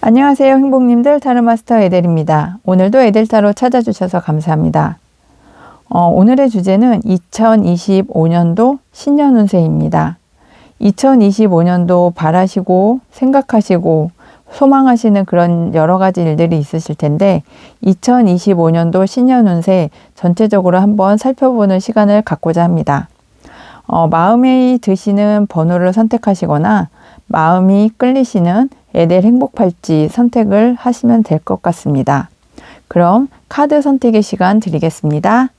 안녕하세요, 행복님들. 타로마스터 에델입니다. 오늘도 에델타로 찾아주셔서 감사합니다. 오늘의 주제는 2025년도 신년 운세입니다. 2025년도 바라시고 생각하시고 소망하시는 그런 여러 가지 일들이 있으실 텐데 2025년도 신년 운세 전체적으로 한번 살펴보는 시간을 갖고자 합니다. 마음에 드시는 번호를 선택하시거나 마음이 끌리시는 에델 행복팔찌 선택을 하시면 될 것 같습니다. 그럼 카드 선택의 시간 드리겠습니다.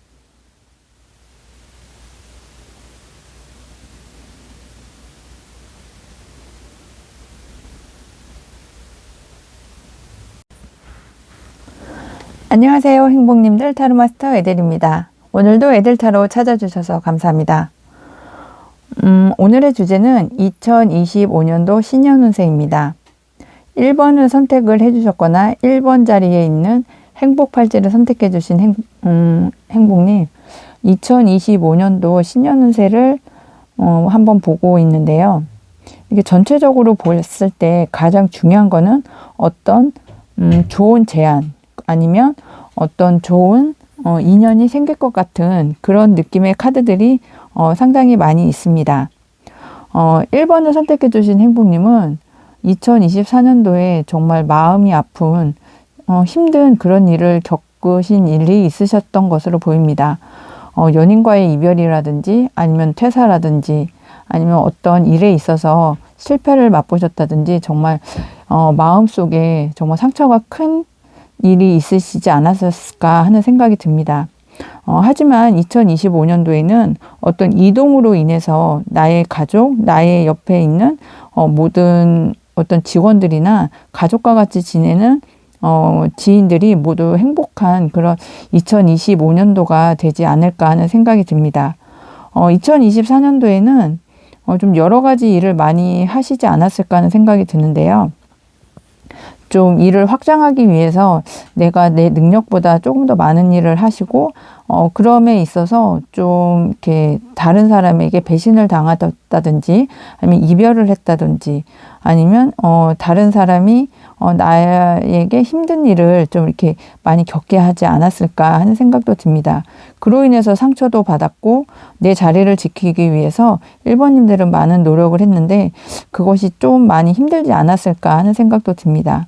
안녕하세요, 행복님들. 타로마스터 에델입니다. 오늘도 에델타로 찾아주셔서 감사합니다. 오늘의 주제는 2025년도 신년 운세입니다. 1번을 선택을 해주셨거나 1번 자리에 있는 행복팔찌를 선택해 주신 행복님, 2025년도 신년 운세를 한번 보고 있는데요. 이게 전체적으로 봤을 때 가장 중요한 거는 어떤 좋은 제안 아니면 어떤 좋은 인연이 생길 것 같은 그런 느낌의 카드들이 상당히 많이 있습니다. 1번을 선택해 주신 행복님은 2024년도에 정말 마음이 아픈 힘든 그런 일을 겪으신 일이 있으셨던 것으로 보입니다. 연인과의 이별이라든지 아니면 퇴사라든지 아니면 어떤 일에 있어서 실패를 맛보셨다든지 정말 마음속에 정말 상처가 큰 일이 있으시지 않았을까 하는 생각이 듭니다. 하지만 2025년도에는 어떤 이동으로 인해서 나의 가족, 나의 옆에 있는 모든 어떤 직원들이나 가족과 같이 지내는 지인들이 모두 행복한 그런 2025년도가 되지 않을까 하는 생각이 듭니다. 2024년도에는 좀 여러 가지 일을 많이 하시지 않았을까 하는 생각이 드는데요. 좀 일을 확장하기 위해서 내가 내 능력보다 조금 더 많은 일을 하시고 그럼에 있어서 좀 이렇게 다른 사람에게 배신을 당했다든지 아니면 이별을 했다든지 아니면 다른 사람이 나에게 힘든 일을 좀 이렇게 많이 겪게 하지 않았을까 하는 생각도 듭니다. 그로 인해서 상처도 받았고 내 자리를 지키기 위해서 1번님들은 많은 노력을 했는데 그것이 좀 많이 힘들지 않았을까 하는 생각도 듭니다.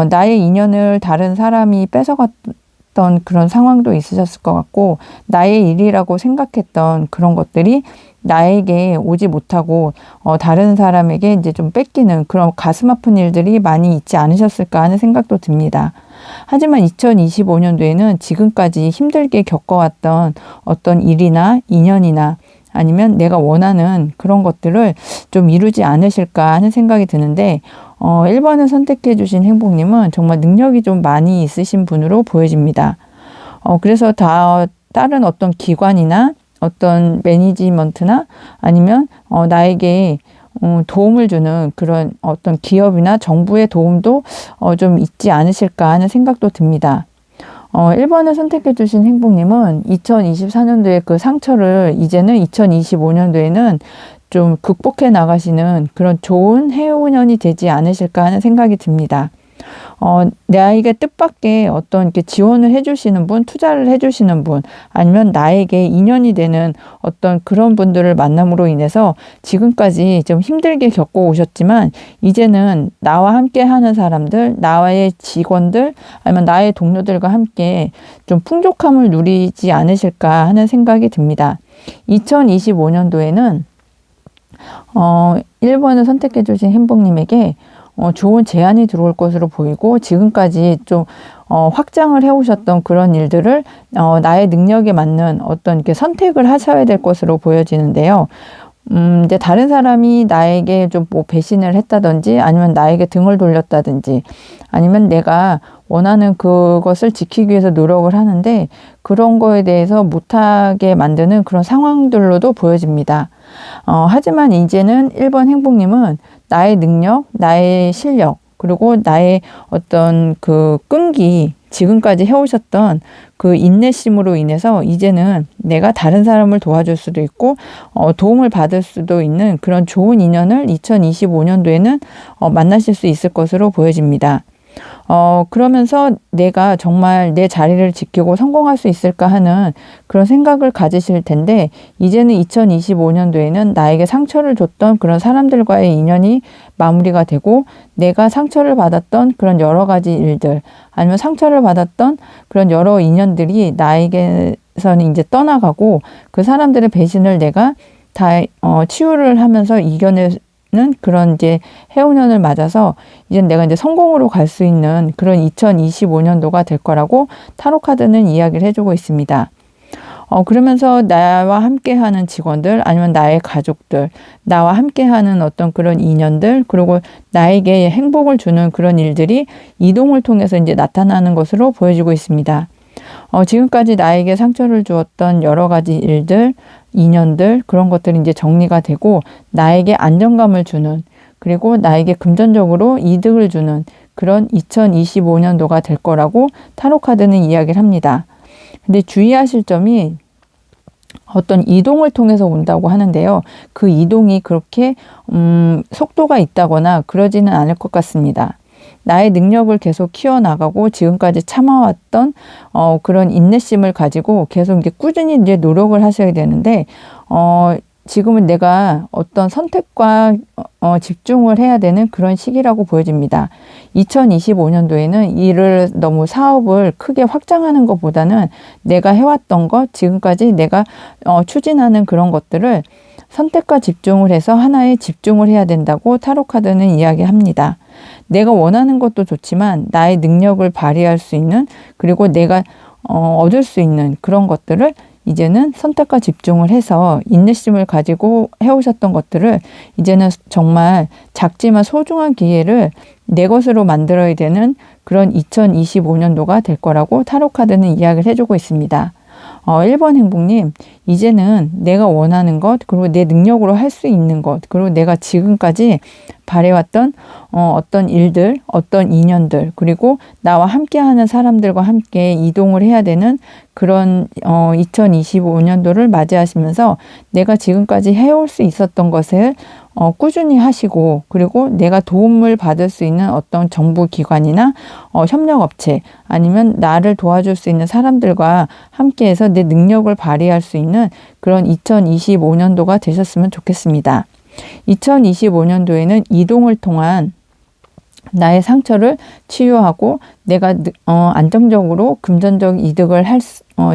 나의 인연을 다른 사람이 뺏어갔던 그런 상황도 있으셨을 것 같고 나의 일이라고 생각했던 그런 것들이 나에게 오지 못하고 다른 사람에게 이제 좀 뺏기는 그런 가슴 아픈 일들이 많이 있지 않으셨을까 하는 생각도 듭니다. 하지만 2025년도에는 지금까지 힘들게 겪어왔던 어떤 일이나 인연이나 아니면 내가 원하는 그런 것들을 좀 이루지 않으실까 하는 생각이 드는데 1번을 선택해 주신 행복님은 정말 능력이 좀 많이 있으신 분으로 보여집니다. 그래서 다른 어떤 기관이나 어떤 매니지먼트나 아니면 나에게 도움을 주는 그런 어떤 기업이나 정부의 도움도 좀 있지 않으실까 하는 생각도 듭니다. 1번을 선택해 주신 행복님은 2024년도에 그 상처를 이제는 2025년도에는 좀 극복해 나가시는 그런 좋은 해운년이 되지 않으실까 하는 생각이 듭니다. 나에게 뜻밖의 어떤 이렇게 지원을 해주시는 분, 투자를 해주시는 분, 아니면 나에게 인연이 되는 어떤 그런 분들을 만남으로 인해서 지금까지 좀 힘들게 겪어오셨지만 이제는 나와 함께 하는 사람들, 나의 직원들, 아니면 나의 동료들과 함께 좀 풍족함을 누리지 않으실까 하는 생각이 듭니다. 2025년도에는 1번을 선택해 주신 행복님에게 좋은 제안이 들어올 것으로 보이고 지금까지 좀 확장을 해오셨던 그런 일들을 나의 능력에 맞는 어떤 이렇게 선택을 하셔야 될 것으로 보여지는데요. 이제 다른 사람이 나에게 좀 뭐 배신을 했다든지 아니면 나에게 등을 돌렸다든지 아니면 내가 원하는 그것을 지키기 위해서 노력을 하는데 그런 거에 대해서 못하게 만드는 그런 상황들로도 보여집니다. 하지만 이제는 1번 행복님은 나의 능력, 나의 실력, 그리고 나의 어떤 그 끈기, 지금까지 해오셨던 그 인내심으로 인해서 이제는 내가 다른 사람을 도와줄 수도 있고 도움을 받을 수도 있는 그런 좋은 인연을 2025년도에는 만나실 수 있을 것으로 보여집니다. 그러면서 내가 정말 내 자리를 지키고 성공할 수 있을까 하는 그런 생각을 가지실 텐데, 이제는 2025년도에는 나에게 상처를 줬던 그런 사람들과의 인연이 마무리가 되고, 내가 상처를 받았던 그런 여러 가지 일들, 아니면 상처를 받았던 그런 여러 인연들이 나에게서는 이제 떠나가고, 그 사람들의 배신을 내가 다 치유를 하면서 이겨낼 그런 이제 해운년을 맞아서 이제 내가 이제 성공으로 갈 수 있는 그런 2025년도가 될 거라고 타로 카드는 이야기를 해주고 있습니다. 그러면서 나와 함께하는 직원들, 아니면 나의 가족들, 나와 함께하는 어떤 그런 인연들, 그리고 나에게 행복을 주는 그런 일들이 이동을 통해서 이제 나타나는 것으로 보여지고 있습니다. 지금까지 나에게 상처를 주었던 여러 가지 일들, 인연들, 그런 것들이 이제 정리가 되고, 나에게 안정감을 주는, 그리고 나에게 금전적으로 이득을 주는 그런 2025년도가 될 거라고 타로카드는 이야기를 합니다. 근데 주의하실 점이, 어떤 이동을 통해서 온다고 하는데요. 그 이동이 그렇게 속도가 있다거나 그러지는 않을 것 같습니다. 나의 능력을 계속 키워나가고 지금까지 참아왔던 그런 인내심을 가지고 계속 이제 꾸준히 이제 노력을 하셔야 되는데, 지금은 내가 어떤 선택과 집중을 해야 되는 그런 시기라고 보여집니다. 2025년도에는 일을 너무 사업을 크게 확장하는 것보다는 내가 해왔던 것, 지금까지 내가 추진하는 그런 것들을 선택과 집중을 해서 하나에 집중을 해야 된다고 타로카드는 이야기합니다. 내가 원하는 것도 좋지만 나의 능력을 발휘할 수 있는, 그리고 내가 얻을 수 있는 그런 것들을 이제는 선택과 집중을 해서 인내심을 가지고 해오셨던 것들을 이제는 정말 작지만 소중한 기회를 내 것으로 만들어야 되는 그런 2025년도가 될 거라고 타로카드는 이야기를 해주고 있습니다. 1번 행복님, 이제는 내가 원하는 것, 그리고 내 능력으로 할 수 있는 것, 그리고 내가 지금까지 바래왔던 어떤 일들, 어떤 인연들, 그리고 나와 함께하는 사람들과 함께 이동을 해야 되는 그런 2025년도를 맞이하시면서 내가 지금까지 해올 수 있었던 것을 꾸준히 하시고, 그리고 내가 도움을 받을 수 있는 어떤 정부 기관이나 협력업체, 아니면 나를 도와줄 수 있는 사람들과 함께해서 내 능력을 발휘할 수 있는 그런 2025년도가 되셨으면 좋겠습니다. 2025년도에는 이동을 통한 나의 상처를 치유하고 내가 안정적으로 금전적 이득을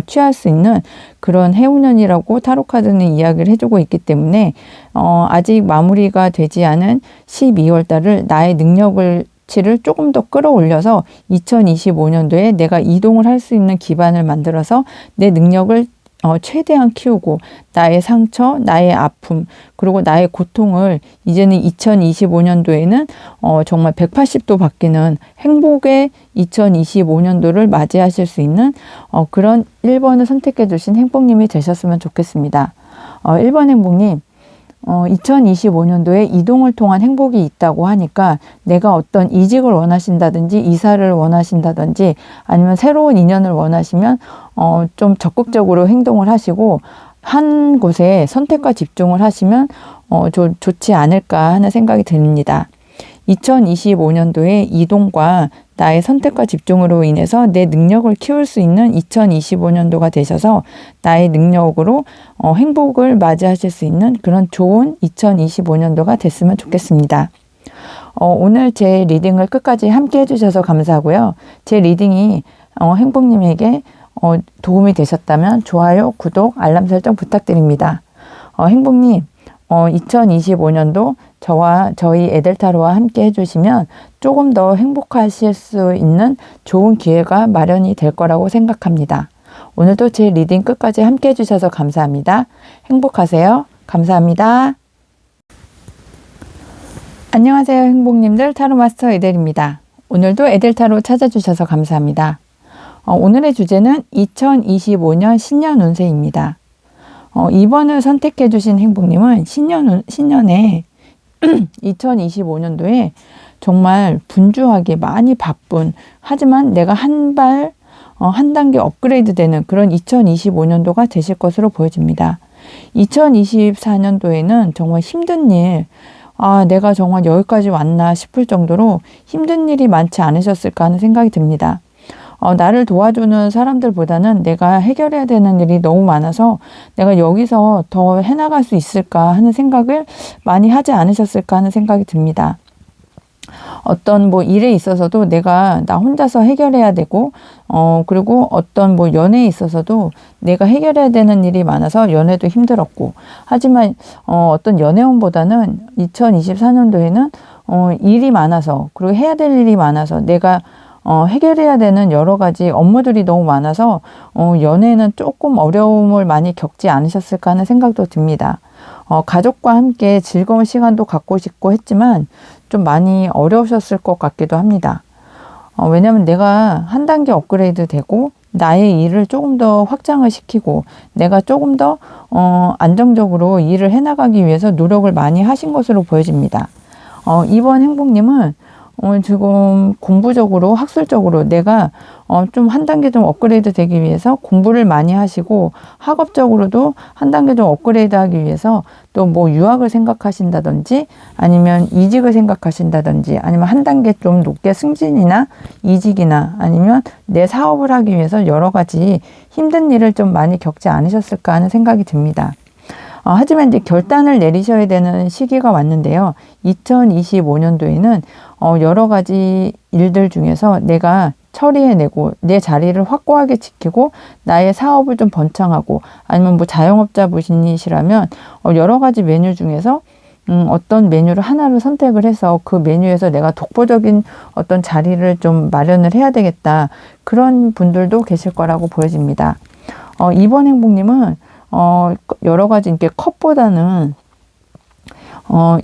취할 수 있는 그런 해운년이라고 타로카드는 이야기를 해주고 있기 때문에 아직 마무리가 되지 않은 12월 달을 나의 능력을 치를 조금 더 끌어올려서 2025년도에 내가 이동을 할 수 있는 기반을 만들어서 내 능력을 최대한 키우고, 나의 상처, 나의 아픔, 그리고 나의 고통을 이제는 2025년도에는 정말 180도 바뀌는 행복의 2025년도를 맞이하실 수 있는 그런 1번을 선택해 주신 행복님이 되셨으면 좋겠습니다. 1번 행복님, 2025년도에 이동을 통한 행복이 있다고 하니까 내가 어떤 이직을 원하신다든지 이사를 원하신다든지 아니면 새로운 인연을 원하시면 좀 적극적으로 행동을 하시고 한 곳에 선택과 집중을 하시면 좋지 않을까 하는 생각이 듭니다. 2025년도에 이동과 나의 선택과 집중으로 인해서 내 능력을 키울 수 있는 2025년도가 되셔서 나의 능력으로 행복을 맞이하실 수 있는 그런 좋은 2025년도가 됐으면 좋겠습니다. 오늘 제 리딩을 끝까지 함께 해주셔서 감사하고요. 제 리딩이 행복님에게 도움이 되셨다면 좋아요, 구독, 알람 설정 부탁드립니다. 행복님, 2025년도 저희 에델타로와 함께 해주시면 조금 더 행복하실 수 있는 좋은 기회가 마련이 될 거라고 생각합니다. 오늘도 제 리딩 끝까지 함께 해주셔서 감사합니다. 행복하세요. 감사합니다. 안녕하세요, 행복님들. 타로마스터 에델입니다. 오늘도 에델타로 찾아주셔서 감사합니다. 오늘의 주제는 2025년 신년 운세입니다. 2번을 선택해 주신 행복님은 신년에 2025년도에 정말 분주하게 많이 바쁜, 하지만 내가 한 단계 업그레이드 되는 그런 2025년도가 되실 것으로 보여집니다. 2024년도에는 정말 힘든 일, 내가 정말 여기까지 왔나 싶을 정도로 힘든 일이 많지 않으셨을까 하는 생각이 듭니다. 나를 도와주는 사람들보다는 내가 해결해야 되는 일이 너무 많아서 내가 여기서 더 해나갈 수 있을까 하는 생각을 많이 하지 않으셨을까 하는 생각이 듭니다. 어떤 뭐 일에 있어서도 나 혼자서 해결해야 되고, 그리고 어떤 뭐 연애에 있어서도 내가 해결해야 되는 일이 많아서 연애도 힘들었고, 하지만, 어떤 연애운보다는 2024년도에는, 일이 많아서, 그리고 해야 될 일이 많아서 내가 해결해야 되는 여러 가지 업무들이 너무 많아서, 연애는 조금 어려움을 많이 겪지 않으셨을까 하는 생각도 듭니다. 가족과 함께 즐거운 시간도 갖고 싶고 했지만 좀 많이 어려우셨을 것 같기도 합니다. 왜냐하면 내가 한 단계 업그레이드 되고 나의 일을 조금 더 확장을 시키고 내가 조금 더 안정적으로 일을 해나가기 위해서 노력을 많이 하신 것으로 보여집니다. 이번 행복님은 지금 공부적으로, 학술적으로 내가 좀 한 단계 좀 업그레이드 되기 위해서 공부를 많이 하시고, 학업적으로도 한 단계 좀 업그레이드 하기 위해서 또 뭐 유학을 생각하신다든지, 아니면 이직을 생각하신다든지, 아니면 한 단계 좀 높게 승진이나 이직이나, 아니면 내 사업을 하기 위해서 여러 가지 힘든 일을 좀 많이 겪지 않으셨을까 하는 생각이 듭니다. 하지만 이제 결단을 내리셔야 되는 시기가 왔는데요. 2025년도에는 여러 가지 일들 중에서 내가 처리해내고 내 자리를 확고하게 지키고 나의 사업을 좀 번창하고, 아니면 뭐 자영업자 분이시라면 여러 가지 메뉴 중에서 어떤 메뉴를 하나를 선택을 해서 그 메뉴에서 내가 독보적인 어떤 자리를 좀 마련을 해야 되겠다, 그런 분들도 계실 거라고 보여집니다. 이번 행복님은 여러 가지 이렇게 컵보다는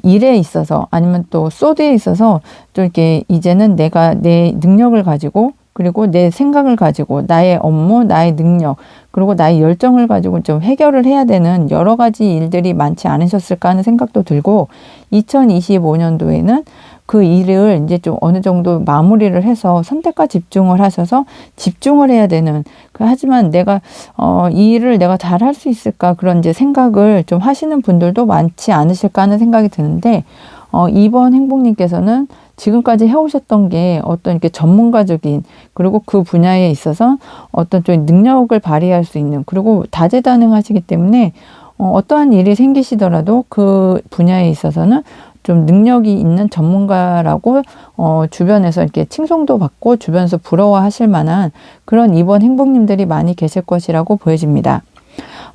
일에 있어서, 아니면 또 소드에 있어서 좀 이렇게 이제는 내가 내 능력을 가지고, 그리고 내 생각을 가지고 나의 업무, 나의 능력, 그리고 나의 열정을 가지고 좀 해결을 해야 되는 여러 가지 일들이 많지 않으셨을까 하는 생각도 들고, 2025년도에는 그 일을 이제 좀 어느 정도 마무리를 해서 선택과 집중을 하셔서 집중을 해야 되는, 하지만 내가 이 일을 내가 잘 할 수 있을까, 그런 이제 생각을 좀 하시는 분들도 많지 않으실까 하는 생각이 드는데, 이번 행복님께서는 지금까지 해오셨던 게 어떤 이렇게 전문가적인, 그리고 그 분야에 있어서 어떤 좀 능력을 발휘할 수 있는, 그리고 다재다능하시기 때문에 어떠한 일이 생기시더라도 그 분야에 있어서는 좀 능력이 있는 전문가라고 주변에서 이렇게 칭송도 받고 주변에서 부러워하실 만한 그런 이번 행복님들이 많이 계실 것이라고 보여집니다.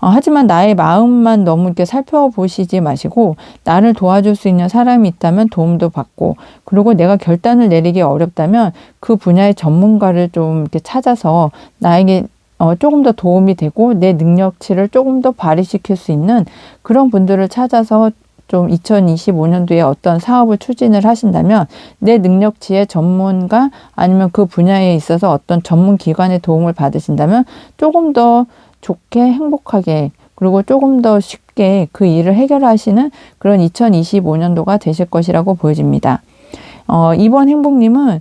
하지만 나의 마음만 너무 이렇게 살펴보시지 마시고, 나를 도와줄 수 있는 사람이 있다면 도움도 받고, 그리고 내가 결단을 내리기 어렵다면 그 분야의 전문가를 좀 이렇게 찾아서 나에게 조금 더 도움이 되고 내 능력치를 조금 더 발휘시킬 수 있는 그런 분들을 찾아서 좀 2025년도에 어떤 사업을 추진을 하신다면 내 능력치의 전문가, 아니면 그 분야에 있어서 어떤 전문 기관의 도움을 받으신다면 조금 더 좋게, 행복하게, 그리고 조금 더 쉽게 그 일을 해결하시는 그런 2025년도가 되실 것이라고 보여집니다. 이번 행복님은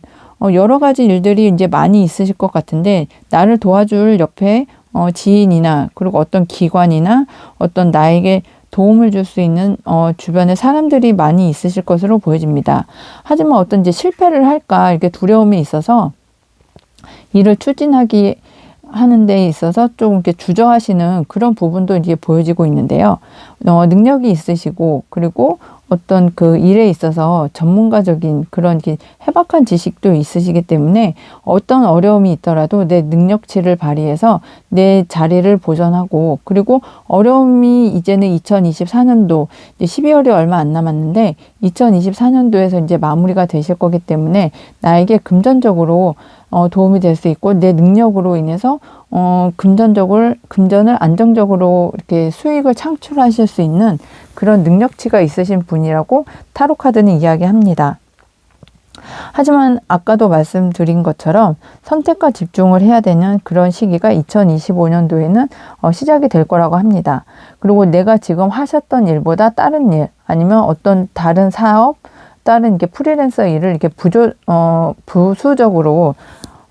여러 가지 일들이 이제 많이 있으실 것 같은데, 나를 도와줄 옆에 지인이나, 그리고 어떤 기관이나 어떤 나에게 도움을 줄 수 있는 주변에 사람들이 많이 있으실 것으로 보여집니다. 하지만 어떤 이제 실패를 할까 이렇게 두려움이 있어서 일을 추진하기 하는 데 있어서 좀 이렇게 주저하시는 그런 부분도 이제 보여지고 있는데요. 능력이 있으시고, 그리고 어떤 그 일에 있어서 전문가적인 그런 해박한 지식도 있으시기 때문에 어떤 어려움이 있더라도 내 능력치를 발휘해서 내 자리를 보존하고, 그리고 어려움이 이제는 2024년도 이제 12월이 얼마 안 남았는데 2024년도에서 이제 마무리가 되실 거기 때문에 나에게 금전적으로 도움이 될 수 있고, 내 능력으로 인해서 금전을 안정적으로 이렇게 수익을 창출하실 수 있는 그런 능력치가 있으신 분이라고 타로 카드는 이야기합니다. 하지만 아까도 말씀드린 것처럼 선택과 집중을 해야 되는 그런 시기가 2025년도에는 시작이 될 거라고 합니다. 그리고 내가 지금 하셨던 일보다 다른 일, 아니면 어떤 다른 사업, 다른 이렇게 프리랜서 일을 이렇게 부수적으로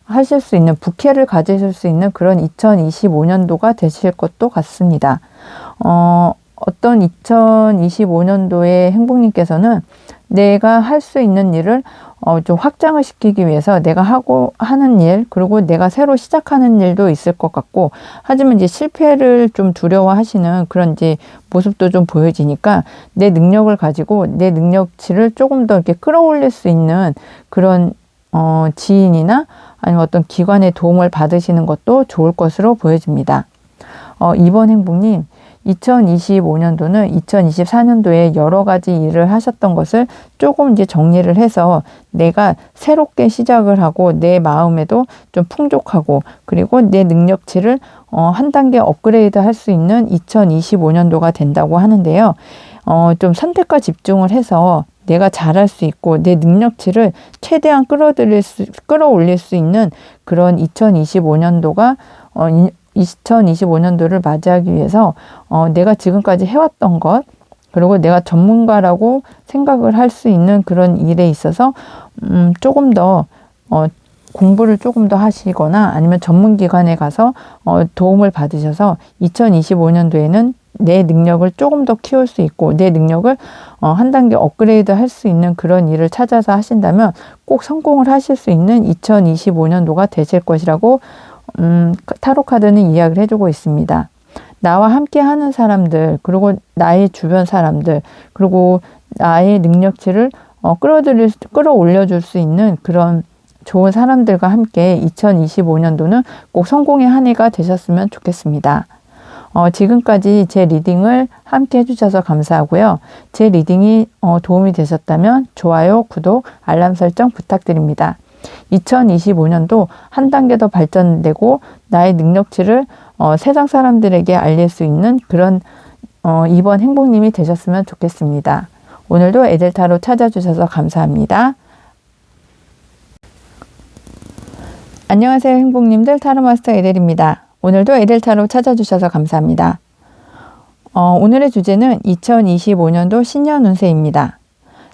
하실 수 있는, 부캐를 가지실 수 있는 그런 2025년도가 되실 것도 같습니다. 어떤 2025년도의 행복님께서는 내가 할 수 있는 일을 좀 확장을 시키기 위해서 내가 하는 일, 그리고 내가 새로 시작하는 일도 있을 것 같고, 하지만 이제 실패를 좀 두려워하시는 그런 이제 모습도 좀 보여지니까 내 능력을 가지고 내 능력치를 조금 더 이렇게 끌어올릴 수 있는 그런 지인이나 아니면 어떤 기관의 도움을 받으시는 것도 좋을 것으로 보여집니다. 이번 행복님, 2025년도는 2024년도에 여러 가지 일을 하셨던 것을 조금 이제 정리를 해서 내가 새롭게 시작을 하고 내 마음에도 좀 풍족하고, 그리고 내 능력치를 한 단계 업그레이드 할 수 있는 2025년도가 된다고 하는데요. 좀 선택과 집중을 해서 내가 잘할 수 있고 내 능력치를 최대한 끌어올릴 수 있는 그런 2025년도가 2025년도를 맞이하기 위해서 내가 지금까지 해왔던 것, 그리고 내가 전문가라고 생각을 할 수 있는 그런 일에 있어서 조금 더 공부를 조금 더 하시거나 아니면 전문기관에 가서 도움을 받으셔서 2025년도에는 내 능력을 조금 더 키울 수 있고 내 능력을 한 단계 업그레이드 할 수 있는 그런 일을 찾아서 하신다면 꼭 성공을 하실 수 있는 2025년도가 되실 것이라고 타로 카드는 이야기를 해주고 있습니다. 나와 함께 하는 사람들, 그리고 나의 주변 사람들, 그리고 나의 능력치를 끌어올려줄 수 있는 그런 좋은 사람들과 함께 2025년도는 꼭 성공의 한 해가 되셨으면 좋겠습니다. 지금까지 제 리딩을 함께 해주셔서 감사하고요. 제 리딩이 도움이 되셨다면 좋아요, 구독, 알람 설정 부탁드립니다. 2025년도 한 단계 더 발전되고 나의 능력치를 세상 사람들에게 알릴 수 있는 그런 이번 행복님이 되셨으면 좋겠습니다. 오늘도 에델타로 찾아주셔서 감사합니다. 안녕하세요, 행복님들. 타로마스터 에델입니다. 오늘도 에델타로 찾아주셔서 감사합니다. 오늘의 주제는 2025년도 신년 운세입니다.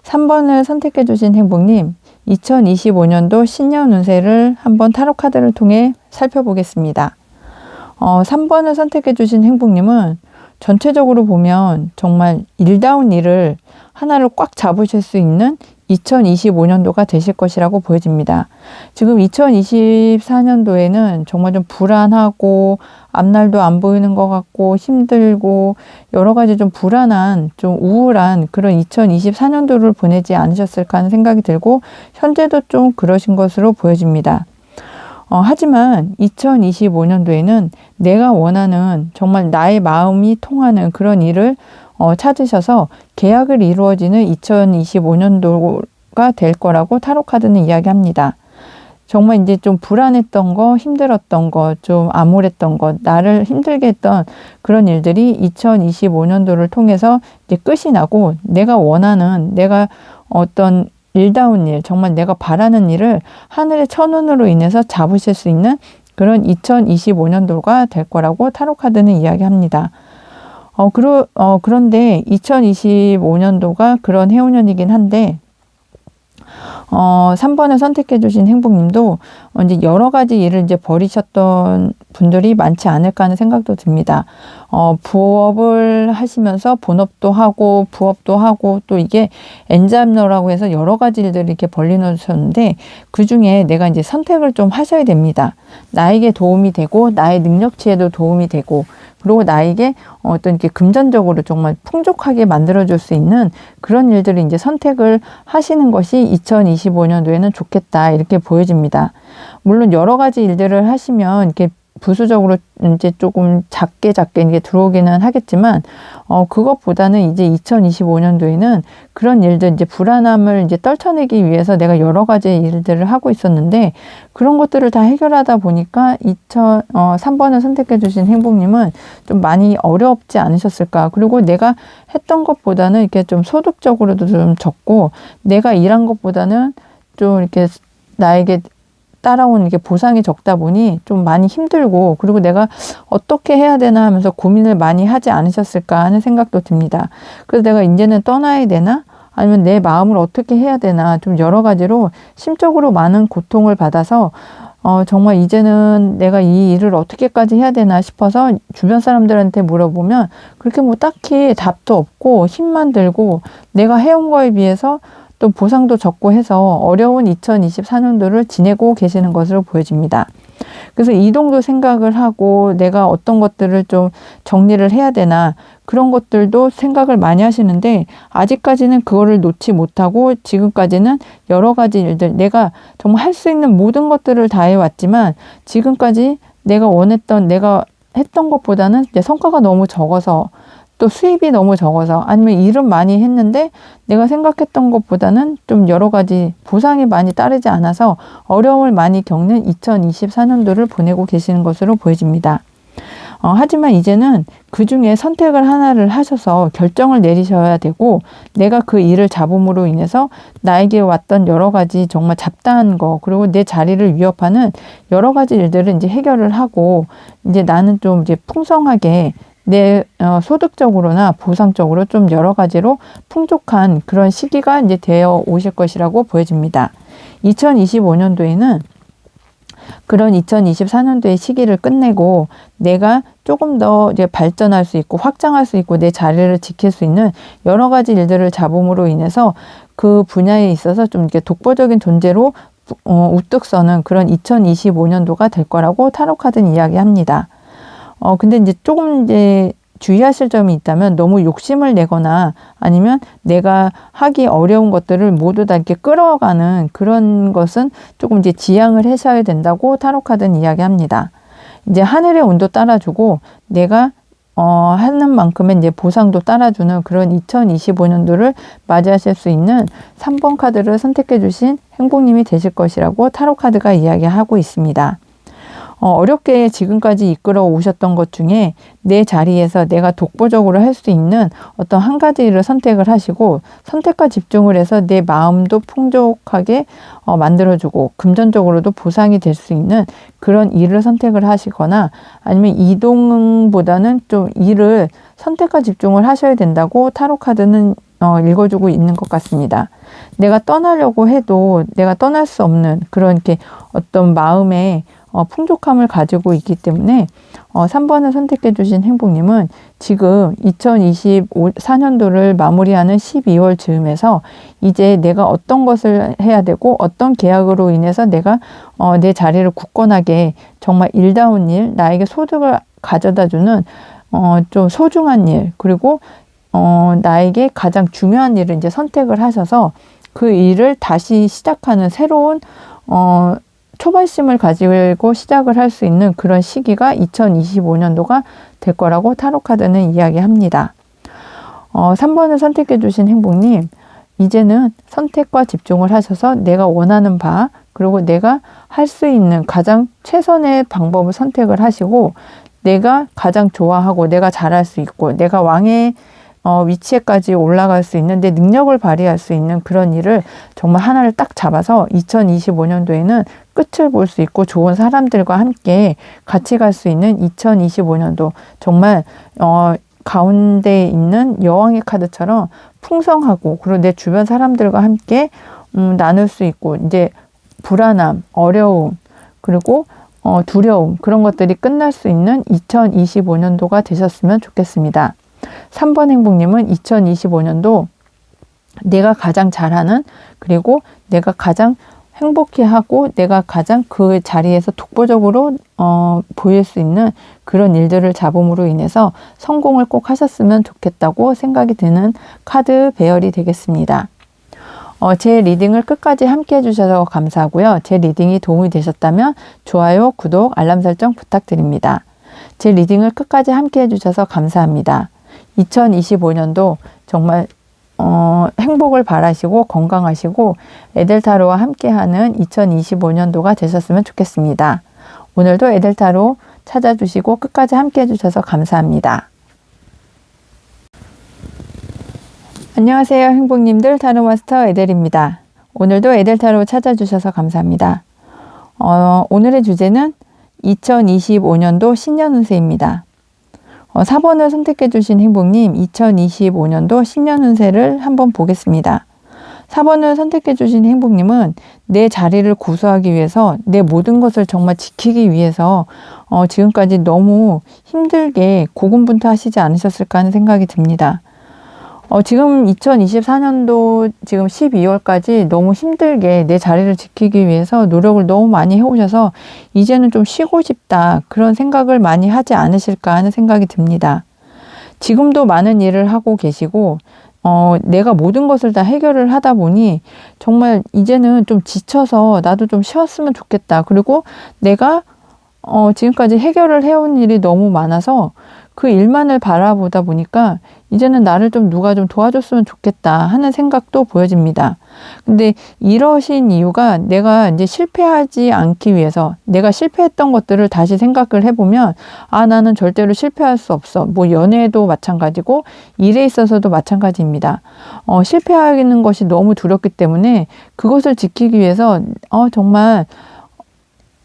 3번을 선택해 주신 행복님, 2025년도 신년 운세를 한번 타로 카드를 통해 살펴보겠습니다. 3번을 선택해 주신 행복님은 전체적으로 보면 정말 일다운 일을 하나를 꽉 잡으실 수 있는 2025년도가 되실 것이라고 보여집니다. 지금 2024년도에는 정말 좀 불안하고 앞날도 안 보이는 것 같고 힘들고 여러 가지 좀 불안한, 좀 우울한 그런 2024년도를 보내지 않으셨을까 하는 생각이 들고 현재도 좀 그러신 것으로 보여집니다. 하지만 2025년도에는 내가 원하는 정말 나의 마음이 통하는 그런 일을 찾으셔서 계약을 이루어지는 2025년도가 될 거라고 타로 카드는 이야기합니다. 정말 이제 좀 불안했던 거, 힘들었던 거, 좀 암울했던 거, 나를 힘들게 했던 그런 일들이 2025년도를 통해서 이제 끝이 나고 내가 원하는, 내가 어떤 일다운 일, 정말 내가 바라는 일을 하늘의 천운으로 인해서 잡으실 수 있는 그런 2025년도가 될 거라고 타로 카드는 이야기합니다. 그런데 2025년도가 그런 해운년이긴 한데 3번을 선택해 주신 행복님도 이제 여러 가지 일을 이제 버리셨던 분들이 많지 않을까 하는 생각도 듭니다. 부업을 하시면서 본업도 하고 부업도 하고 또 이게 엔잡러라고 해서 여러 가지 일들을 이렇게 벌려놓으셨는데 그 중에 내가 이제 선택을 좀 하셔야 됩니다. 나에게 도움이 되고 나의 능력치에도 도움이 되고 그리고 나에게 어떤 이렇게 금전적으로 정말 풍족하게 만들어줄 수 있는 그런 일들을 이제 선택을 하시는 것이 2025년도에는 좋겠다 이렇게 보여집니다. 물론 여러 가지 일들을 하시면 이렇게 부수적으로 이제 조금 작게 이게 들어오기는 하겠지만, 그것보다는 이제 2025년도에는 그런 일들, 이제 불안함을 이제 떨쳐내기 위해서 내가 여러 가지 일들을 하고 있었는데, 그런 것들을 다 해결하다 보니까 3번을 선택해 주신 행복님은 좀 많이 어렵지 않으셨을까. 그리고 내가 했던 것보다는 이렇게 좀 소득적으로도 좀 적고, 내가 일한 것보다는 좀 이렇게 나에게 따라오는 게 보상이 적다 보니 좀 많이 힘들고 그리고 내가 어떻게 해야 되나 하면서 고민을 많이 하지 않으셨을까 하는 생각도 듭니다. 그래서 내가 이제는 떠나야 되나? 아니면 내 마음을 어떻게 해야 되나, 좀 여러 가지로 심적으로 많은 고통을 받아서 정말 이제는 내가 이 일을 어떻게까지 해야 되나 싶어서 주변 사람들한테 물어보면 그렇게 뭐 딱히 답도 없고 힘만 들고 내가 해온 거에 비해서 또 보상도 적고 해서 어려운 2024년도를 지내고 계시는 것으로 보여집니다. 그래서 이동도 생각을 하고 내가 어떤 것들을 좀 정리를 해야 되나, 그런 것들도 생각을 많이 하시는데 아직까지는 그거를 놓지 못하고 지금까지는 여러 가지 일들, 내가 정말 할 수 있는 모든 것들을 다 해왔지만 지금까지 내가 원했던, 내가 했던 것보다는 내 성과가 너무 적어서, 또 수입이 너무 적어서, 아니면 일은 많이 했는데 내가 생각했던 것보다는 좀 여러 가지 보상이 많이 따르지 않아서 어려움을 많이 겪는 2024년도를 보내고 계시는 것으로 보여집니다. 하지만 이제는 그 중에 선택을 하나를 하셔서 결정을 내리셔야 되고, 내가 그 일을 잡음으로 인해서 나에게 왔던 여러 가지 정말 잡다한 거, 그리고 내 자리를 위협하는 여러 가지 일들을 이제 해결을 하고, 이제 나는 좀 이제 풍성하게 내 소득적으로나 보상적으로 좀 여러 가지로 풍족한 그런 시기가 이제 되어 오실 것이라고 보여집니다. 2025년도에는 그런 2024년도의 시기를 끝내고 내가 조금 더 이제 발전할 수 있고 확장할 수 있고 내 자리를 지킬 수 있는 여러 가지 일들을 잡음으로 인해서 그 분야에 있어서 좀 이렇게 독보적인 존재로 우뚝 서는 그런 2025년도가 될 거라고 타로 카드는 이야기합니다. 근데 이제 조금 이제 주의하실 점이 있다면, 너무 욕심을 내거나 아니면 내가 하기 어려운 것들을 모두 다 이렇게 끌어가는 그런 것은 조금 이제 지양을 하셔야 된다고 타로 카드는 이야기합니다. 이제 하늘의 운도 따라주고 내가 하는 만큼의 이제 보상도 따라주는 그런 2025년도를 맞이하실 수 있는 3번 카드를 선택해 주신 행복님이 되실 것이라고 타로 카드가 이야기하고 있습니다. 어렵게 지금까지 이끌어 오셨던 것 중에 내 자리에서 내가 독보적으로 할 수 있는 어떤 한 가지 일을 선택을 하시고, 선택과 집중을 해서 내 마음도 풍족하게 만들어주고 금전적으로도 보상이 될 수 있는 그런 일을 선택을 하시거나, 아니면 이동보다는 좀 일을 선택과 집중을 하셔야 된다고 타로 카드는 읽어주고 있는 것 같습니다. 내가 떠나려고 해도 내가 떠날 수 없는 그런 이렇게 어떤 마음의 풍족함을 가지고 있기 때문에 3번을 선택해 주신 행복님은 지금 2024년도를 마무리하는 12월 즈음에서 이제 내가 어떤 것을 해야 되고 어떤 계약으로 인해서 내가 내 자리를 굳건하게 정말 일다운 일, 나에게 소득을 가져다 주는 좀 소중한 일, 그리고 나에게 가장 중요한 일을 이제 선택을 하셔서 그 일을 다시 시작하는 새로운 초발심을 가지고 시작을 할 수 있는 그런 시기가 2025년도가 될 거라고 타로 카드는 이야기합니다. 3번을 선택해 주신 행복님, 이제는 선택과 집중을 하셔서 내가 원하는 바, 그리고 내가 할 수 있는 가장 최선의 방법을 선택을 하시고, 내가 가장 좋아하고 내가 잘할 수 있고 내가 왕의 위치에까지 올라갈 수 있는, 내 능력을 발휘할 수 있는 그런 일을 정말 하나를 딱 잡아서 2025년도에는 끝을 볼 수 있고 좋은 사람들과 함께 같이 갈 수 있는 2025년도, 정말 가운데 있는 여왕의 카드처럼 풍성하고, 그리고 내 주변 사람들과 함께 나눌 수 있고, 이제 불안함, 어려움, 그리고 두려움, 그런 것들이 끝날 수 있는 2025년도가 되셨으면 좋겠습니다. 3번 행복님은 2025년도 내가 가장 잘하는, 그리고 내가 가장 행복해하고 내가 가장 그 자리에서 독보적으로 보일 수 있는 그런 일들을 잡음으로 인해서 성공을 꼭 하셨으면 좋겠다고 생각이 드는 카드 배열이 되겠습니다. 제 리딩을 끝까지 함께 해주셔서 감사하고요. 제 리딩이 도움이 되셨다면 좋아요, 구독, 알람 설정 부탁드립니다. 제 리딩을 끝까지 함께 해주셔서 감사합니다. 2025년도 정말 행복을 바라시고 건강하시고 에델타로와 함께하는 2025년도가 되셨으면 좋겠습니다. 오늘도 에델타로 찾아주시고 끝까지 함께 해주셔서 감사합니다. 안녕하세요, 행복님들. 타로마스터 에델입니다. 오늘도 에델타로 찾아주셔서 감사합니다. 오늘의 주제는 2025년도 신년 운세입니다. 4번을 선택해 주신 행복님, 2025년도 신년 운세를 한번 보겠습니다. 4번을 선택해 주신 행복님은 내 자리를 고수하기 위해서, 내 모든 것을 정말 지키기 위해서 지금까지 너무 힘들게 고군분투하시지 않으셨을까 하는 생각이 듭니다. 지금 2024년도 지금 12월까지 너무 힘들게 내 자리를 지키기 위해서 노력을 너무 많이 해오셔서 이제는 좀 쉬고 싶다, 그런 생각을 많이 하지 않으실까 하는 생각이 듭니다. 지금도 많은 일을 하고 계시고 내가 모든 것을 다 해결을 하다 보니 정말 이제는 좀 지쳐서 나도 좀 쉬었으면 좋겠다. 그리고 내가 지금까지 해결을 해온 일이 너무 많아서 그 일만을 바라보다 보니까 이제는 나를 좀 누가 좀 도와줬으면 좋겠다 하는 생각도 보여집니다. 근데 이러신 이유가 내가 이제 실패하지 않기 위해서, 내가 실패했던 것들을 다시 생각을 해보면 나는 절대로 실패할 수 없어. 뭐 연애도 마찬가지고 일에 있어서도 마찬가지입니다. 실패하는 것이 너무 두렵기 때문에 그것을 지키기 위해서 정말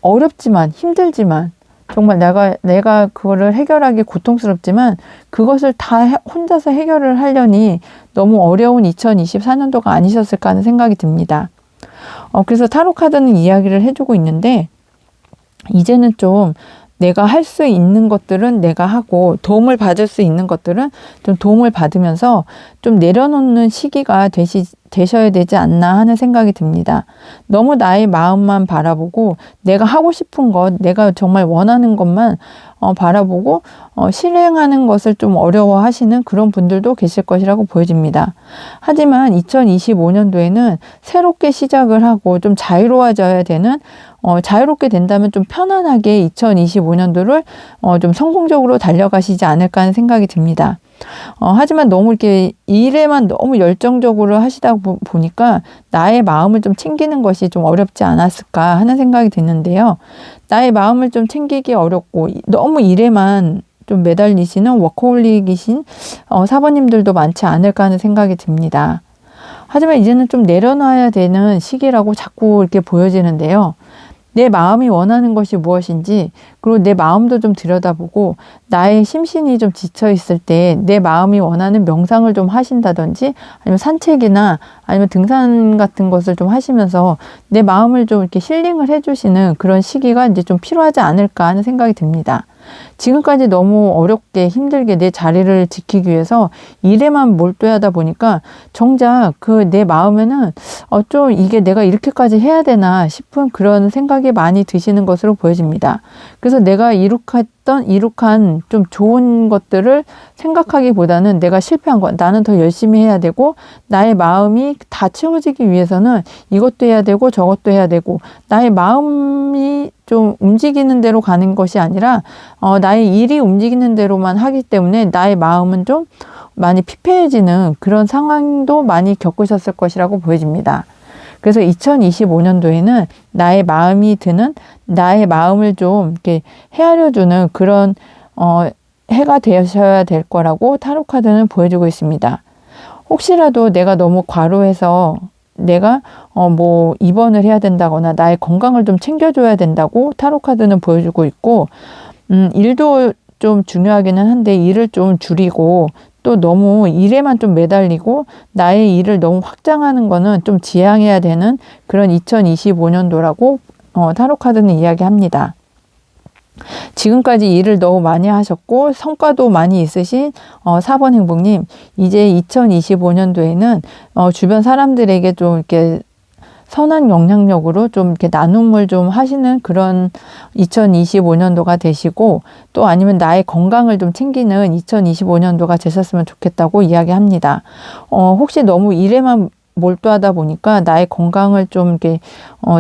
어렵지만 힘들지만 정말 내가 그거를 해결하기 고통스럽지만 그것을 다 혼자서 해결을 하려니 너무 어려운 2024년도가 아니셨을까 하는 생각이 듭니다. 그래서 타로 카드는 이야기를 해주고 있는데, 이제는 좀 내가 할 수 있는 것들은 내가 하고 도움을 받을 수 있는 것들은 좀 도움을 받으면서 좀 내려놓는 시기가 되셔야 되지 않나 하는 생각이 듭니다. 너무 나의 마음만 바라보고 내가 하고 싶은 것, 내가 정말 원하는 것만 바라보고 실행하는 것을 좀 어려워하시는 그런 분들도 계실 것이라고 보여집니다. 하지만 2025년도에는 새롭게 시작을 하고 좀 자유로워져야 되는, 자유롭게 된다면 좀 편안하게 2025년도를 좀 성공적으로 달려가시지 않을까 하는 생각이 듭니다. 하지만 너무 이렇게 일에만 너무 열정적으로 하시다 보니까 나의 마음을 좀 챙기는 것이 좀 어렵지 않았을까 하는 생각이 드는데요. 나의 마음을 좀 챙기기 어렵고 너무 일에만 좀 매달리시는 워커홀릭이신 4번님들도 많지 않을까 하는 생각이 듭니다. 하지만 이제는 좀 내려놔야 되는 시기라고 자꾸 이렇게 보여지는데요. 내 마음이 원하는 것이 무엇인지, 그리고 내 마음도 좀 들여다보고 나의 심신이 좀 지쳐 있을 때 내 마음이 원하는 명상을 좀 하신다든지 아니면 산책이나 아니면 등산 같은 것을 좀 하시면서 내 마음을 좀 이렇게 힐링을 해주시는 그런 시기가 이제 좀 필요하지 않을까 하는 생각이 듭니다. 지금까지 너무 어렵게 힘들게 내 자리를 지키기 위해서 일에만 몰두하다 보니까 정작 그 내 마음에는 좀 이게 내가 이렇게까지 해야 되나 싶은 그런 생각이 많이 드시는 것으로 보여집니다. 그래서 내가 이룩한 좀 좋은 것들을 생각하기보다는 내가 실패한 것, 나는 더 열심히 해야 되고 나의 마음이 다 채워지기 위해서는 이것도 해야 되고 저것도 해야 되고, 나의 마음이 좀 움직이는 대로 가는 것이 아니라 나의 일이 움직이는 대로만 하기 때문에 나의 마음은 좀 많이 피폐해지는 그런 상황도 많이 겪으셨을 것이라고 보여집니다. 그래서 2025년도에는 나의 마음이 드는, 나의 마음을 좀 이렇게 헤아려주는 그런 해가 되셔야 될 거라고 타로 카드는 보여주고 있습니다. 혹시라도 내가 너무 과로해서 내가 뭐 입원을 해야 된다거나 나의 건강을 좀 챙겨줘야 된다고 타로 카드는 보여주고 있고, 일도 좀 중요하기는 한데 일을 좀 줄이고 또 너무 일에만 좀 매달리고 나의 일을 너무 확장하는 거는 좀 지양해야 되는 그런 2025년도라고 타로 카드는 이야기합니다. 지금까지 일을 너무 많이 하셨고 성과도 많이 있으신 4번 행복님, 이제 2025년도에는 주변 사람들에게 좀 이렇게 선한 영향력으로 좀 이렇게 나눔을 좀 하시는 그런 2025년도가 되시고, 또 아니면 나의 건강을 좀 챙기는 2025년도가 되셨으면 좋겠다고 이야기합니다. 혹시 너무 일에만 몰두하다 보니까 나의 건강을 좀 이렇게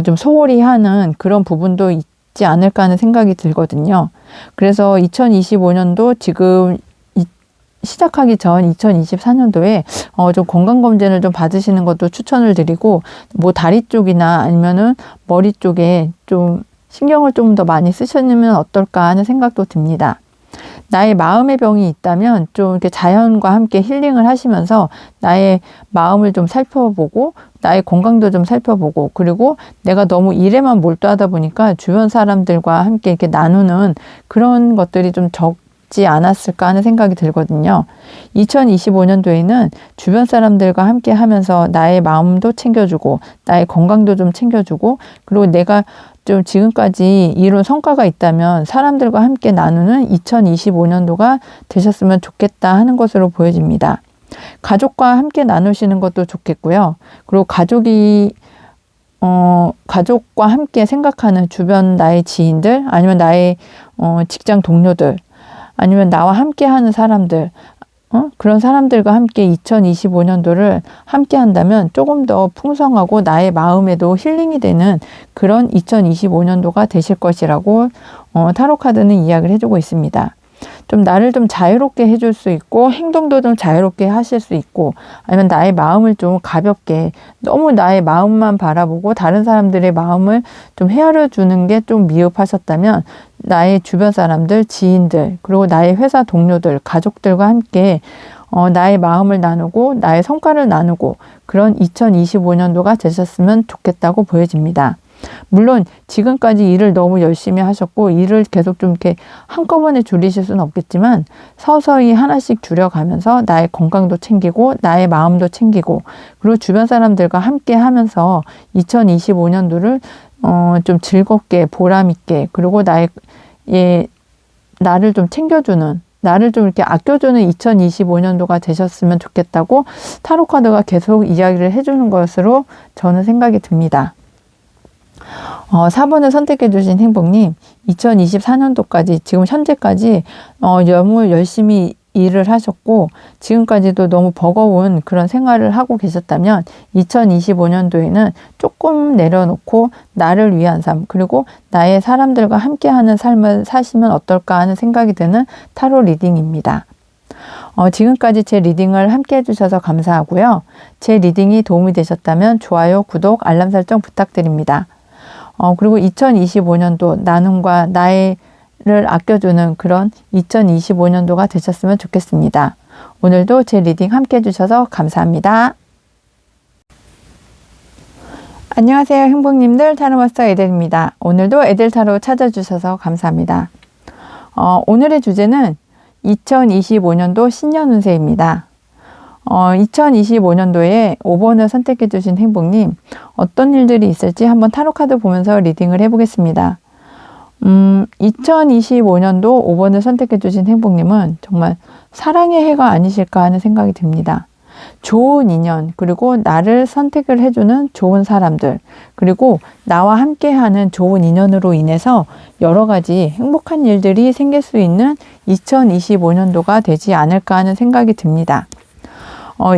좀 소홀히 하는 그런 부분도 있지 않을까 하는 생각이 들거든요. 그래서 2025년도 지금 시작하기 전 2024년도에 좀 건강검진을 좀 받으시는 것도 추천을 드리고, 뭐 다리 쪽이나 아니면은 머리 쪽에 좀 신경을 좀 더 많이 쓰시면 어떨까 하는 생각도 듭니다. 나의 마음의 병이 있다면 좀 이렇게 자연과 함께 힐링을 하시면서 나의 마음을 좀 살펴보고 나의 건강도 좀 살펴보고, 그리고 내가 너무 일에만 몰두하다 보니까 주변 사람들과 함께 이렇게 나누는 그런 것들이 좀 있지 않았을까 하는 생각이 들거든요. 2025년도에는 주변 사람들과 함께 하면서 나의 마음도 챙겨주고 나의 건강도 좀 챙겨주고 그리고 내가 좀 지금까지 이룬 성과가 있다면 사람들과 함께 나누는 2025년도가 되셨으면 좋겠다 하는 것으로 보여집니다. 가족과 함께 나누시는 것도 좋겠고요. 그리고 가족과 함께 생각하는 주변 나의 지인들, 아니면 나의 직장 동료들, 아니면 나와 함께 하는 사람들, 그런 사람들과 함께 2025년도를 함께 한다면 조금 더 풍성하고 나의 마음에도 힐링이 되는 그런 2025년도가 되실 것이라고 타로 카드는 이야기를 해주고 있습니다. 좀 나를 좀 자유롭게 해줄 수 있고 행동도 좀 자유롭게 하실 수 있고 아니면 나의 마음을 좀 가볍게 너무 나의 마음만 바라보고 다른 사람들의 마음을 좀 헤아려 주는 게 좀 미흡하셨다면 나의 주변 사람들, 지인들 그리고 나의 회사 동료들, 가족들과 함께 나의 마음을 나누고 나의 성과를 나누고 그런 2025년도가 되셨으면 좋겠다고 보여집니다. 물론 지금까지 일을 너무 열심히 하셨고 일을 계속 좀 이렇게 한꺼번에 줄이실 수는 없겠지만 서서히 하나씩 줄여가면서 나의 건강도 챙기고 나의 마음도 챙기고 그리고 주변 사람들과 함께 하면서 2025년도를 좀 즐겁게 보람있게 그리고 나를 좀 챙겨주는 나를 좀 이렇게 아껴주는 2025년도가 되셨으면 좋겠다고 타로 카드가 계속 이야기를 해주는 것으로 저는 생각이 듭니다. 4번을 선택해 주신 행복님, 2024년도까지 지금 현재까지 너무 열심히 일을 하셨고 지금까지도 너무 버거운 그런 생활을 하고 계셨다면 2025년도에는 조금 내려놓고 나를 위한 삶 그리고 나의 사람들과 함께하는 삶을 사시면 어떨까 하는 생각이 드는 타로 리딩입니다. 지금까지 제 리딩을 함께 해주셔서 감사하고요. 제 리딩이 도움이 되셨다면 좋아요, 구독, 알람 설정 부탁드립니다. 그리고 2025년도 나눔과 나를 아껴주는 그런 2025년도가 되셨으면 좋겠습니다. 오늘도 제 리딩 함께 해주셔서 감사합니다. 안녕하세요 행복님들, 타로마스터 에델입니다. 오늘도 에델타로 찾아주셔서 감사합니다. 오늘의 주제는 2025년도 신년 운세입니다. 2025년도에 5번을 선택해 주신 행복님, 어떤 일들이 있을지 한번 타로카드 보면서 리딩을 해보겠습니다. 2025년도 5번을 선택해 주신 행복님은 정말 사랑의 해가 아니실까 하는 생각이 듭니다. 좋은 인연, 그리고 나를 선택을 해주는 좋은 사람들, 그리고 나와 함께하는 좋은 인연으로 인해서 여러 가지 행복한 일들이 생길 수 있는 2025년도가 되지 않을까 하는 생각이 듭니다.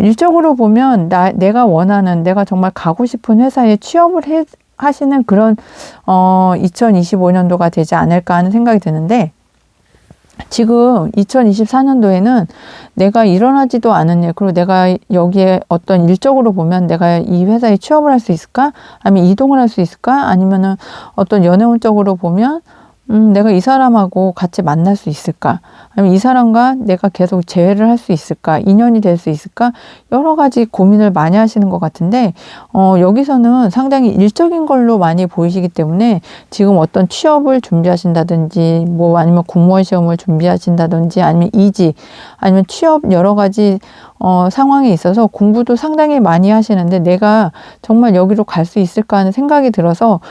일적으로 보면 내가 원하는, 내가 정말 가고 싶은 회사에 취업을 하시는 그런 2025년도가 되지 않을까 하는 생각이 드는데, 지금 2024년도에는 내가 일어나지도 않은 일, 그리고 내가 여기에 어떤 일적으로 보면 내가 이 회사에 취업을 할 수 있을까? 아니면 이동을 할 수 있을까? 아니면은 어떤 연애운적으로 보면 내가 이 사람하고 같이 만날 수 있을까? 아니면 이 사람과 내가 계속 재회를 할 수 있을까? 인연이 될 수 있을까? 여러 가지 고민을 많이 하시는 것 같은데, 여기서는 상당히 일적인 걸로 많이 보이시기 때문에 지금 어떤 취업을 준비하신다든지, 뭐 아니면 공무원 시험을 준비하신다든지, 아니면 이직, 아니면 취업 여러 가지 상황에 있어서 공부도 상당히 많이 하시는데 내가 정말 여기로 갈 수 있을까 하는 생각이 들어서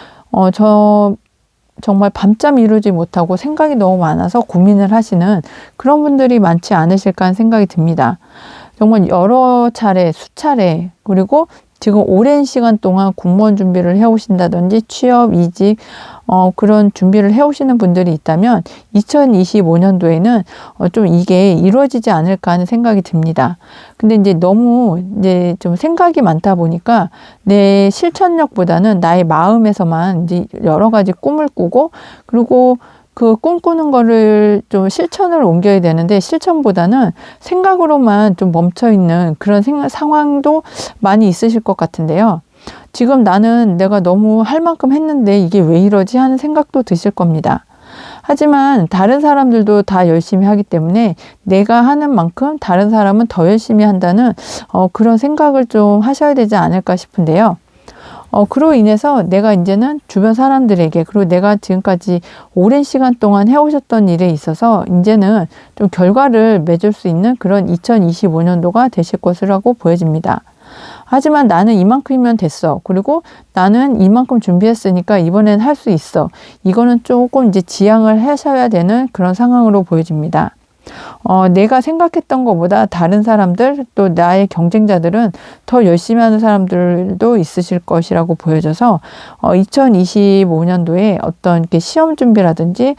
정말 밤잠 이루지 못하고 생각이 너무 많아서 고민을 하시는 그런 분들이 많지 않으실까 하는 생각이 듭니다. 정말 여러 차례, 수차례, 그리고 지금 오랜 시간 동안 공무원 준비를 해오신다든지 취업, 이직, 그런 준비를 해오시는 분들이 있다면 2025년도에는 좀 이게 이루어지지 않을까 하는 생각이 듭니다. 근데 이제 너무 이제 좀 생각이 많다 보니까 내 실천력보다는 나의 마음에서만 이제 여러 가지 꿈을 꾸고, 그리고 그 꿈꾸는 거를 좀 실천을 옮겨야 되는데 실천보다는 생각으로만 좀 멈춰 있는 그런 상황도 많이 있으실 것 같은데요. 지금 나는 내가 너무 할 만큼 했는데 이게 왜 이러지 하는 생각도 드실 겁니다. 하지만 다른 사람들도 다 열심히 하기 때문에 내가 하는 만큼 다른 사람은 더 열심히 한다는 그런 생각을 좀 하셔야 되지 않을까 싶은데요. 그로 인해서 내가 이제는 주변 사람들에게, 그리고 내가 지금까지 오랜 시간 동안 해오셨던 일에 있어서 이제는 좀 결과를 맺을 수 있는 그런 2025년도가 되실 것이라고 보여집니다. 하지만 나는 이만큼이면 됐어. 그리고 나는 이만큼 준비했으니까 이번엔 할 수 있어. 이거는 조금 이제 지양을 하셔야 되는 그런 상황으로 보여집니다. 내가 생각했던 것보다 다른 사람들, 또 나의 경쟁자들은 더 열심히 하는 사람들도 있으실 것이라고 보여져서 2025년도에 어떤 이렇게 시험 준비라든지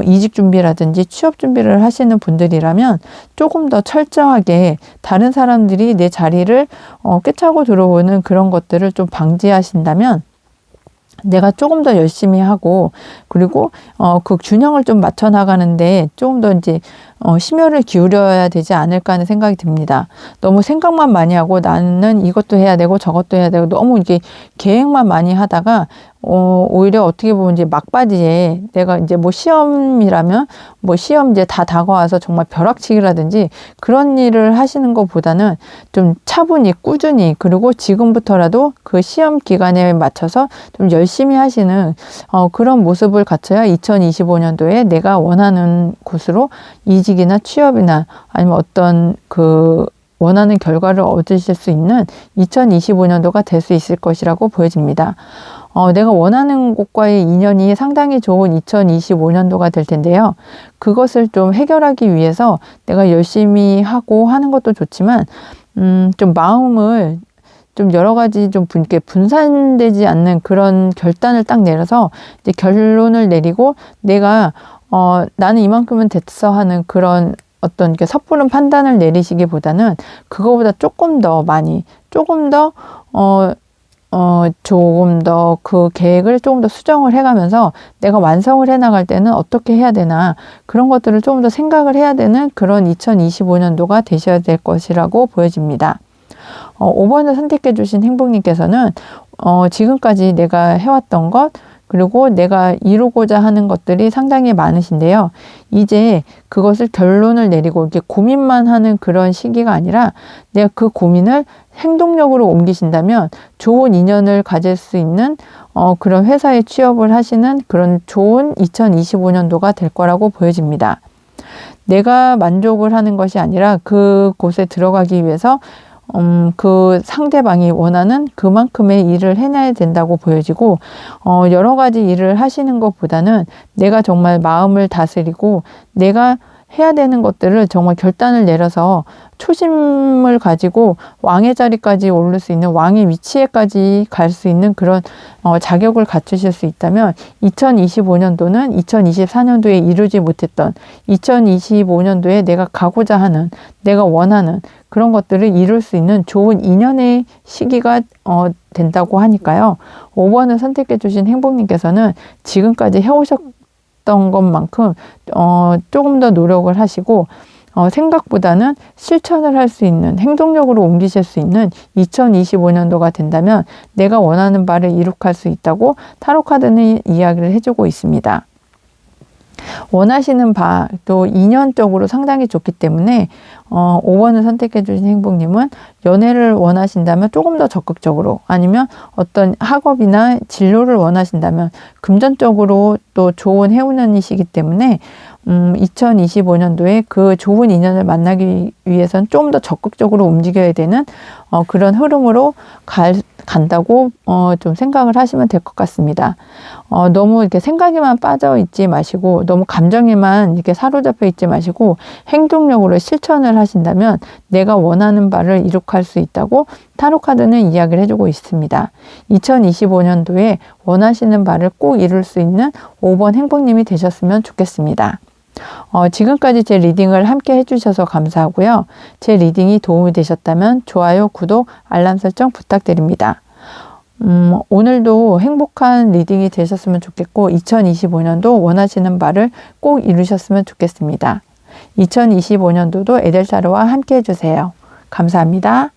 이직 준비라든지 취업 준비를 하시는 분들이라면 조금 더 철저하게 다른 사람들이 내 자리를 꿰차고 들어오는 그런 것들을 좀 방지하신다면 내가 조금 더 열심히 하고, 그리고 그 균형을 좀 맞춰 나가는데 조금 더 이제 심혈을 기울여야 되지 않을까 하는 생각이 듭니다. 너무 생각만 많이 하고 나는 이것도 해야 되고 저것도 해야 되고 너무 이렇게 계획만 많이 하다가 오히려 어떻게 보면 이제 막바지에 내가 이제 뭐 시험이라면 뭐 시험 이제 다 다가와서 정말 벼락치기라든지 그런 일을 하시는 것보다는 좀 차분히 꾸준히, 그리고 지금부터라도 그 시험 기간에 맞춰서 좀 열심히 하시는 그런 모습을 갖춰야 2025년도에 내가 원하는 곳으로 이직이나 취업이나 아니면 어떤 그 원하는 결과를 얻으실 수 있는 2025년도가 될 수 있을 것이라고 보여집니다. 내가 원하는 곳과의 인연이 상당히 좋은 2025년도가 될 텐데요. 그것을 좀 해결하기 위해서 내가 열심히 하고 하는 것도 좋지만, 좀 마음을 좀 여러 가지 좀 이렇게 분산되지 않는 그런 결단을 딱 내려서 이제 결론을 내리고 내가 나는 이만큼은 됐어 하는 그런 어떤 이렇게 섣부른 판단을 내리시기보다는 그거보다 조금 더 많이, 조금 더 그 계획을 조금 더 수정을 해가면서 내가 완성을 해나갈 때는 어떻게 해야 되나, 그런 것들을 조금 더 생각을 해야 되는 그런 2025년도가 되셔야 될 것이라고 보여집니다. 5번을 선택해 주신 행복님께서는 지금까지 내가 해왔던 것, 그리고 내가 이루고자 하는 것들이 상당히 많으신데요. 이제 그것을 결론을 내리고 이렇게 고민만 하는 그런 시기가 아니라 내가 그 고민을 행동력으로 옮기신다면 좋은 인연을 가질 수 있는 그런 회사에 취업을 하시는 그런 좋은 2025년도가 될 거라고 보여집니다. 내가 만족을 하는 것이 아니라 그곳에 들어가기 위해서 그 상대방이 원하는 그만큼의 일을 해내야 된다고 보여지고, 여러 가지 일을 하시는 것보다는 내가 정말 마음을 다스리고 내가 해야 되는 것들을 정말 결단을 내려서 초심을 가지고 왕의 자리까지 오를 수 있는, 왕의 위치에까지 갈 수 있는 그런 자격을 갖추실 수 있다면 2025년도는 2024년도에 이루지 못했던 2025년도에 내가 가고자 하는, 내가 원하는 그런 것들을 이룰 수 있는 좋은 인연의 시기가 된다고 하니까요. 5번을 선택해 주신 행복님께서는 지금까지 해오셨던 것만큼 조금 더 노력을 하시고 생각보다는 실천을 할 수 있는, 행동력으로 옮기실 수 있는 2025년도가 된다면 내가 원하는 바를 이룩할 수 있다고 타로카드는 이야기를 해주고 있습니다. 원하시는 바, 또 인연적으로 상당히 좋기 때문에 5번을 선택해 주신 행복님은 연애를 원하신다면 조금 더 적극적으로, 아니면 어떤 학업이나 진로를 원하신다면 금전적으로 또 좋은 해운년이시기 때문에 2025년도에 그 좋은 인연을 만나기 위해서는 좀 더 적극적으로 움직여야 되는 그런 흐름으로 간다고 좀 생각을 하시면 될 것 같습니다. 너무 이렇게 생각에만 빠져 있지 마시고, 너무 감정에만 이렇게 사로잡혀 있지 마시고 행동력으로 실천을 하신다면 내가 원하는 바를 이룩할 수 있다고 타로카드는 이야기를 해주고 있습니다. 2025년도에 원하시는 바를 꼭 이룰 수 있는 5번 행복님이 되셨으면 좋겠습니다. 지금까지 제 리딩을 함께 해주셔서 감사하고요. 제 리딩이 도움이 되셨다면 좋아요, 구독, 알람 설정 부탁드립니다. 오늘도 행복한 리딩이 되셨으면 좋겠고 2025년도 원하시는 바를 꼭 이루셨으면 좋겠습니다. 2025년도도 에델타로와 함께 해주세요. 감사합니다.